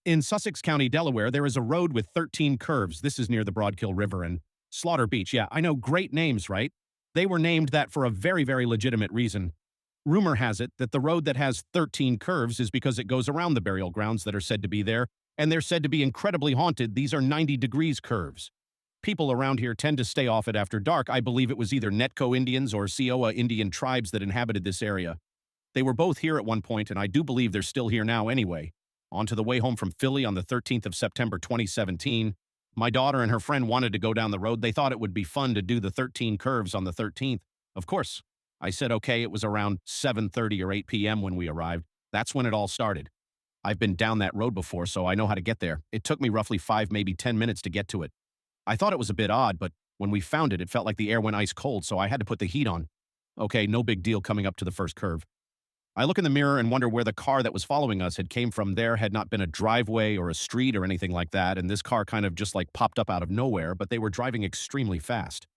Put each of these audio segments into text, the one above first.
In Sussex County, Delaware, there is a road with 13 curves. This is near the Broadkill River and Slaughter Beach. Yeah, I know, great names, right? They were named that for a very, very legitimate reason. Rumor has it that the road that has 13 curves is because it goes around the burial grounds that are said to be there, and they're said to be incredibly haunted. These are 90 degrees curves. People around here tend to stay off it after dark. I believe it was either Netco Indians or Sioux Indian tribes that inhabited this area. They were both here at one point, and I do believe they're still here now anyway. On to the way home from Philly on the 13th of September 2017, my daughter and her friend wanted to go down the road. They thought it would be fun to do the 13 curves on the 13th. Of course, I said okay. It was around 7:30 or 8 p.m. when we arrived. That's when it all started. I've been down that road before, so I know how to get there. It took me roughly 5, maybe 10 minutes to get to it. I thought it was a bit odd, but when we found it, it felt like the air went ice cold, so I had to put the heat on. Okay, no big deal coming up to the first curve. I look in the mirror and wonder where the car that was following us had came from. There had not been a driveway or a street or anything like that, and this car kind of just like popped up out of nowhere, but they were driving extremely fast.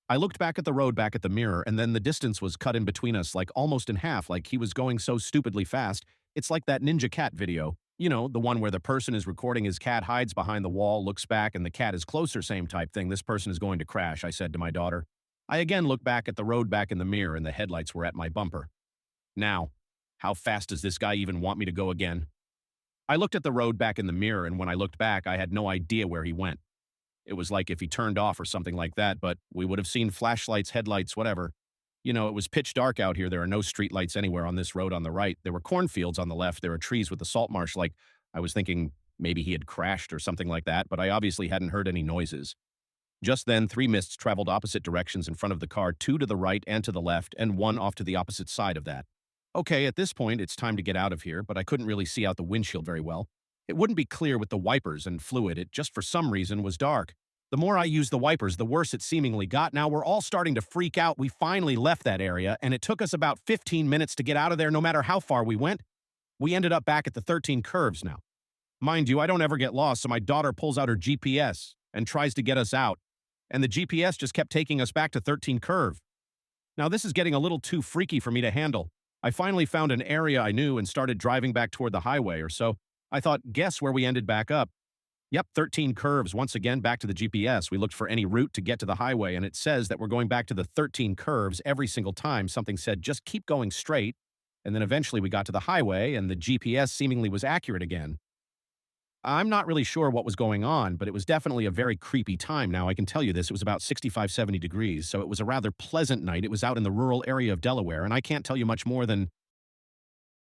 I looked back at the road back at the mirror, and then the distance was cut in between us, like almost in half, like he was going so stupidly fast. It's like that Ninja Cat video. You know, the one where the person is recording his cat, hides behind the wall, looks back, and the cat is closer, same type thing. This person is going to crash, I said to my daughter. I again looked back at the road back in the mirror, and the headlights were at my bumper. Now, how fast does this guy even want me to go again? I looked at the road back in the mirror, and when I looked back, I had no idea where he went. It was like if he turned off or something like that, but we would have seen flashlights, headlights, whatever. You know, it was pitch dark out here. There are no street lights anywhere on this road on the right. There were cornfields on the left. There are trees with the salt marsh. Like, I was thinking maybe he had crashed or something like that, but I obviously hadn't heard any noises. Just then, 3 mists traveled opposite directions in front of the car, 2 to the right and to the left, and 1 off to the opposite side of that. Okay, at this point, it's time to get out of here, but I couldn't really see out the windshield very well. It wouldn't be clear with the wipers and fluid. It just for some reason was dark. The more I used the wipers, the worse it seemingly got. Now we're all starting to freak out. We finally left that area, and it took us about 15 minutes to get out of there no matter how far we went. We ended up back at the 13 curves now. Mind you, I don't ever get lost, so my daughter pulls out her GPS and tries to get us out, and the GPS just kept taking us back to 13 curve. Now this is getting a little too freaky for me to handle. I finally found an area I knew and started driving back toward the highway or so. I thought, guess where we ended back up? Yep, 13 curves. Once again, back to the GPS. We looked for any route to get to the highway, and it says that we're going back to the 13 curves every single time. Something said, just keep going straight. And then eventually we got to the highway, and the GPS seemingly was accurate again. I'm not really sure what was going on, but it was definitely a very creepy time. Now, I can tell you this. It was about 65, 70 degrees, so it was a rather pleasant night. It was out in the rural area of Delaware, and I can't tell you much more than